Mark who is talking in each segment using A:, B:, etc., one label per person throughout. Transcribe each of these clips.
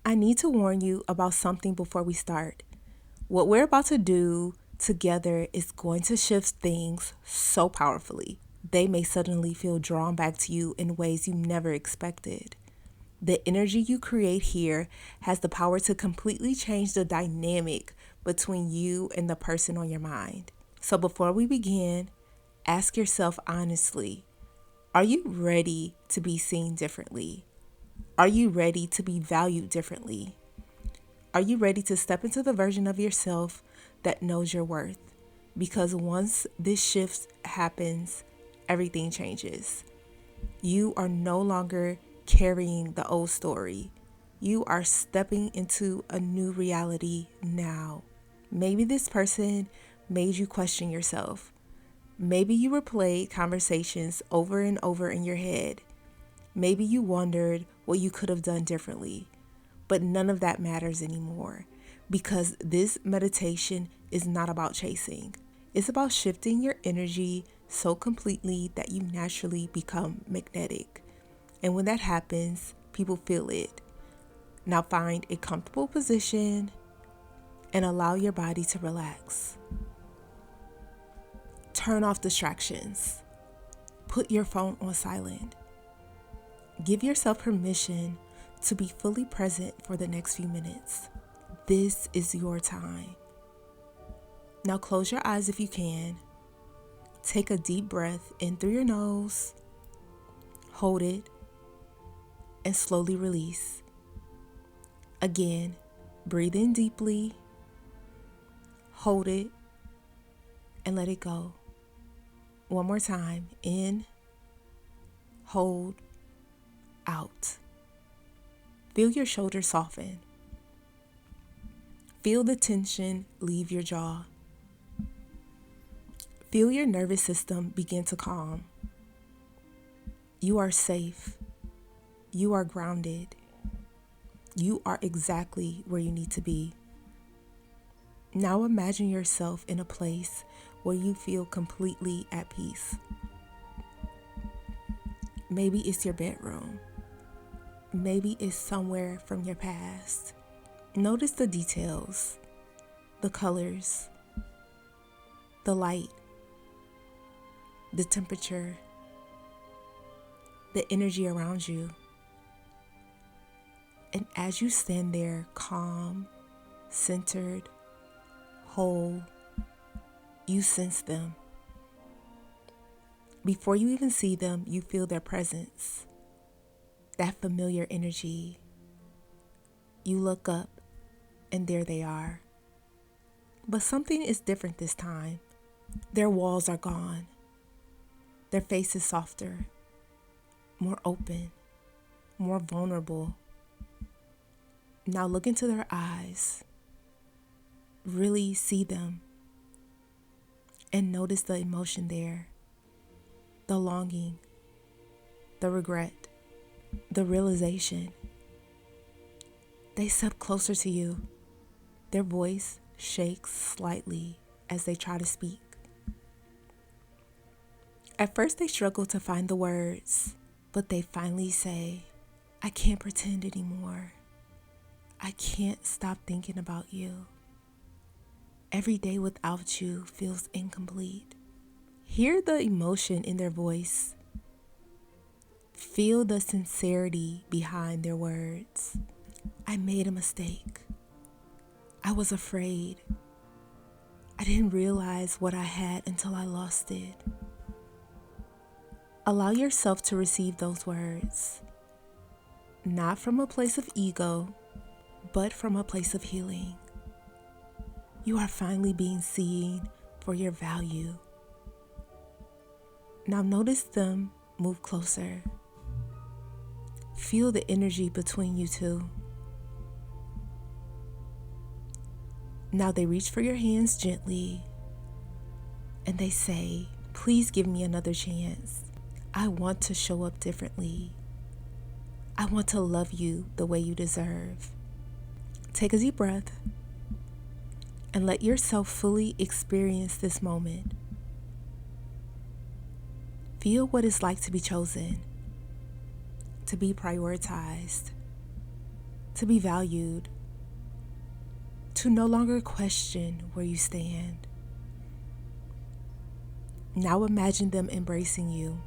A: I need to warn you about something before we start. What we're about to do together is going to shift things so powerfully. They may suddenly feel drawn back to you in ways you never expected. The energy you create here has the power to completely change the dynamic between you and the person on your mind. So before we begin, ask yourself honestly, are you ready to be seen differently? Are you ready to be valued differently? Are you ready to step into the version of yourself that knows your worth? Because once this shift happens, everything changes. You are no longer carrying the old story. You are stepping into a new reality now. Maybe this person made you question yourself. Maybe you replayed conversations over and over in your head. Maybe you wondered what you could have done differently. But none of that matters anymore, because this meditation is not about chasing. It's about shifting your energy so completely that you naturally become magnetic. And when that happens, people feel it. Now find a comfortable position and allow your body to relax. Turn off distractions. Put your phone on silent. Give yourself permission to be fully present for the next few minutes. This is your time. Now close your eyes if you can. Take a deep breath in through your nose. Hold it and slowly release. Again, breathe in deeply. Hold it and let it go. One more time. In, hold, out. Feel your shoulders soften. Feel the tension leave your jaw. Feel your nervous system begin to calm. You are safe. You are grounded. You are exactly where you need to be. Now imagine yourself in a place where you feel completely at peace. Maybe it's your bedroom. Maybe it's somewhere from your past. Notice the details, the colors, the light, the temperature, the energy around you. And as you stand there calm, centered, whole, you sense them. Before you even see them, you feel their presence. That familiar energy. You look up and there they are. But something is different this time. Their walls are gone. Their face is softer, more open, more vulnerable. Now look into their eyes. Really see them and notice the emotion there. The longing, the regret, the realization. They step closer to you. Their voice shakes slightly as they try to speak. At first they struggle to find the words, but they finally say, "I can't pretend anymore. I can't stop thinking about you. Every day without you feels incomplete." Hear the emotion in their voice. Feel the sincerity behind their words. "I made a mistake. I was afraid. I didn't realize what I had until I lost it." Allow yourself to receive those words, not from a place of ego, but from a place of healing. You are finally being seen for your value. Now notice them move closer. Feel the energy between you two. Now they reach for your hands gently and they say, "Please give me another chance. I want to show up differently. I want to love you the way you deserve." Take a deep breath and let yourself fully experience this moment. Feel what it's like to be chosen, to be prioritized, to be valued, to no longer question where you stand. Now imagine them embracing you.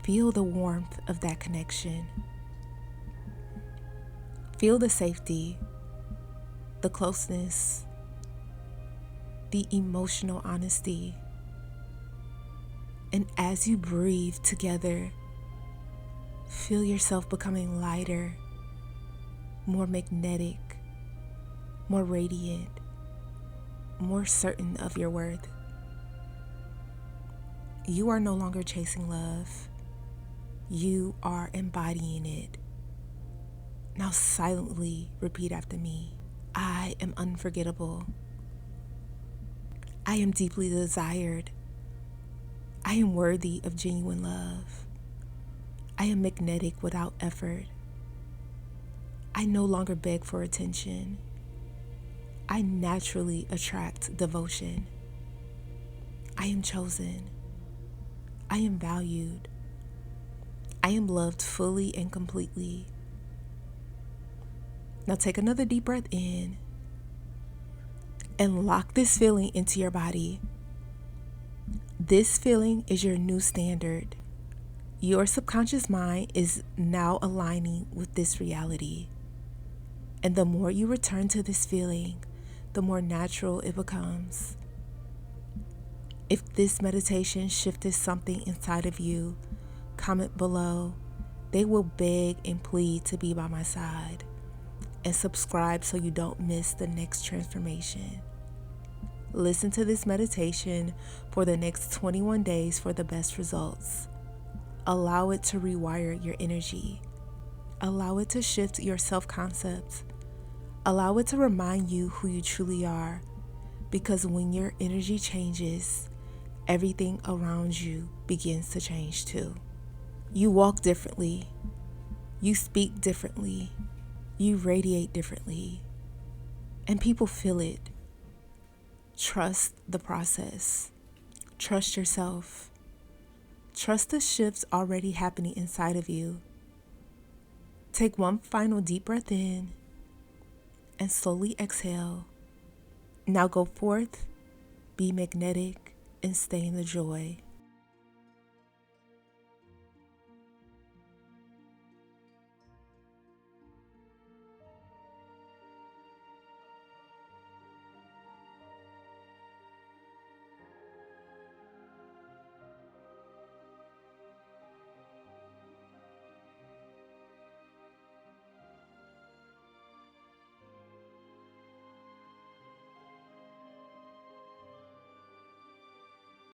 A: Feel the warmth of that connection. Feel the safety, the closeness, the emotional honesty. And as you breathe together, feel yourself becoming lighter, more magnetic, more radiant, more certain of your worth. You are no longer chasing love. You are embodying it. Now silently repeat after me. I am unforgettable. I am deeply desired. I am worthy of genuine love. I am magnetic without effort. I no longer beg for attention. I naturally attract devotion. I am chosen. I am valued. I am loved fully and completely. Now take another deep breath in and lock this feeling into your body. This feeling is your new standard. Your subconscious mind is now aligning with this reality. And the more you return to this feeling, the more natural it becomes. If this meditation shifted something inside of you, comment below. They will beg and plead to be by my side. And subscribe so you don't miss the next transformation. Listen to this meditation for the next 21 days for the best results. Allow it to rewire your energy. Allow it to shift your self-concept. Allow it to remind you who you truly are. Because when your energy changes, everything around you begins to change too. You walk differently. You speak differently. You radiate differently. And people feel it. Trust the process. Trust yourself. Trust the shifts already happening inside of you. Take one final deep breath in and slowly exhale. Now go forth, be magnetic, and stay in the joy.